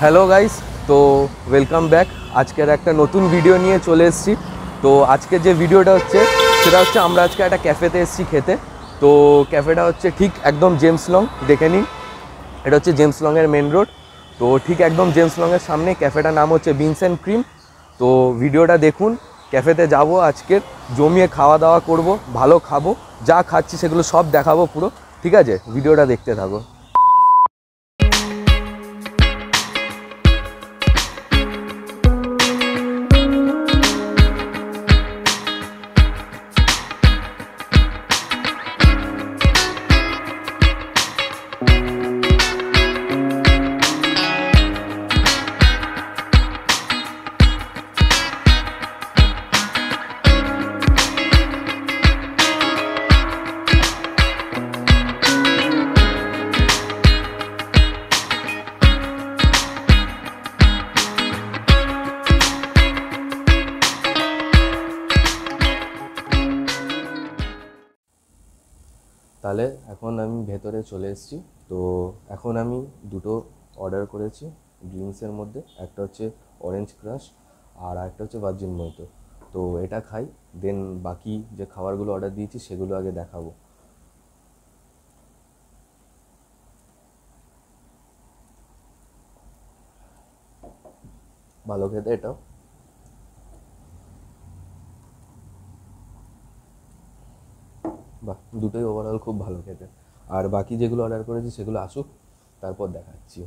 Hello guys, তো welcome back. আজকের একটা নতুন ভিডিও নিয়ে চলে এসেছি। তো আজকে যে ভিডিওটা হচ্ছে সেটা হচ্ছে আমরা আজকে একটা ক্যাফেতে এসেছি খেতে। তো ক্যাফেটা হচ্ছে ঠিক একদম জেমস লং, দেখে নিন। এটা হচ্ছে জেমস লংয়ের মেন রোড। তো ঠিক একদম জেমস লংয়ের সামনে ক্যাফেটার নাম হচ্ছে বিনস অ্যান্ড ক্রিম। তো ভিডিওটা দেখুন। ক্যাফেতে যাব আজকের, জমিয়ে খাওয়া দাওয়া করব, ভালো খাবো, যা খাচ্ছি সেগুলো সব দেখাবো পুরো। ঠিক আছে, ভিডিওটা দেখতে থাকো। তাহলে এখন আমি ভেতরে চলে এসেছি। তো এখন আমি দুটো অর্ডার করেছি ড্রিঙ্কসের মধ্যে, একটা হচ্ছে অরেঞ্জ ক্রাশ আর একটা হচ্ছে ভার্জিন মহিতো। তো এটা খাই, দেন বাকি যে খাবারগুলো অর্ডার দিয়েছি সেগুলো আগে দেখাবো। ভালো খেতে এটাও। বাহ, দুটোই ওভারঅল খুব ভালো খেতে। আর বাকি যেগুলো অর্ডার করেছি সেগুলো আসুক, তারপর দেখাচ্ছি।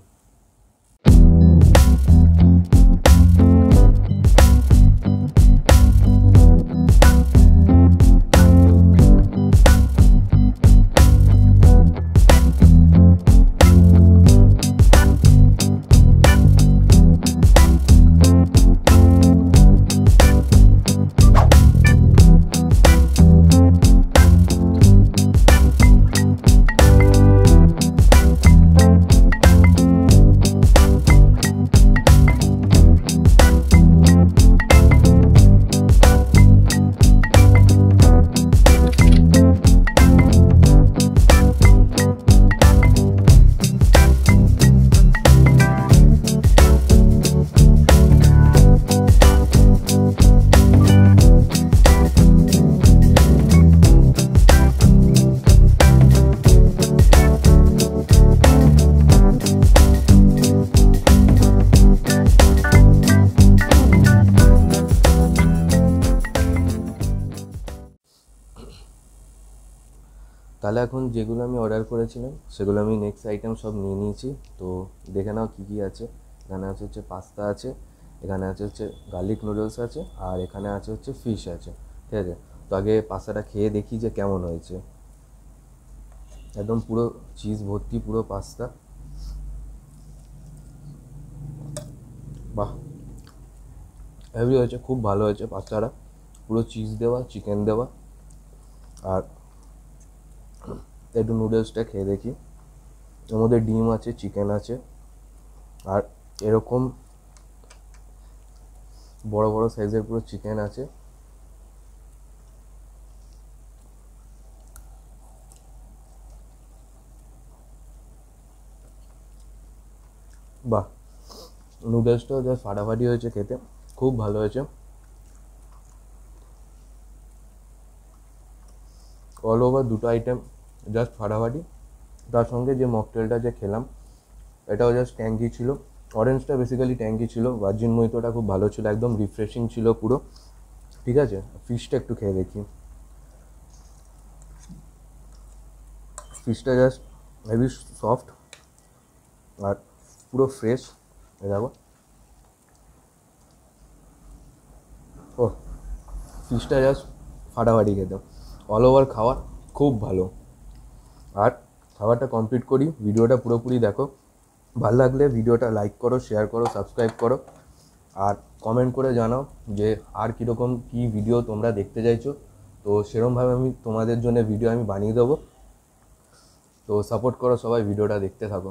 তাহলে এখন যেগুলো আমি অর্ডার করেছিলাম সেগুলো আমি নেক্সট আইটেম সব নিয়ে নিয়েছি। তো দেখে নাও কী কী আছে। এখানে আছে হচ্ছে পাস্তা আছে, এখানে আছে হচ্ছে গার্লিক নুডলস আছে, আর এখানে আছে হচ্ছে ফিশ আছে। ঠিক আছে, তো আগে পাস্তাটা খেয়ে দেখি যে কেমন হয়েছে। একদম পুরো চিজ ভর্তি পুরো পাস্তা। বাহ, হেভি হয়েছে, খুব ভালো হয়েছে পাস্তাটা। পুরো চিজ দেওয়া, চিকেন দেওয়া। আর একটু নুডলসটা খেয়ে দেখি। এর মধ্যে ডিম আছে, চিকেন আছে, আর এরকম বড় বড় সাইজের পুরো চিকেন আছে। বাহ, নুডলসটাও জাস্ট ফাটাফাটি হয়েছে খেতে, খুব ভালো হয়েছে। অল ওভার দুটো আইটেম জাস্ট ফাটাফাটি। তার সঙ্গে যে মকটেলটা যে খেলাম এটাও জাস্ট ট্যাঙ্কি ছিল। অরেঞ্জটা বেসিক্যালি ট্যাঙ্কি ছিল, ভার্জিন মহিতোটা খুব ভালো ছিল, একদম রিফ্রেশিং ছিল পুরো। ঠিক আছে, ফিশটা একটু খেয়ে দেখি। ফিশটা জাস্ট হেভি সফট আর পুরো ফ্রেশ। দেখো, ও ফিশটা জাস্ট ফাটাফাটি খেতে। অল ওভার খাওয়া খুব ভালো। আর খাবারটা কমপ্লিট করি, ভিডিওটা পুরোপুরি দেখো। ভালো লাগলে ভিডিওটা লাইক করো, শেয়ার করো, সাবস্ক্রাইব করো, আর কমেন্ট করে জানাও যে আর কীরকম কী ভিডিও তোমরা দেখতে চাইছো। তো সেরকমভাবে আমি তোমাদের জন্য ভিডিও আমি বানিয়ে দেবো। তো সাপোর্ট করো সবাই, ভিডিওটা দেখতে থাকো।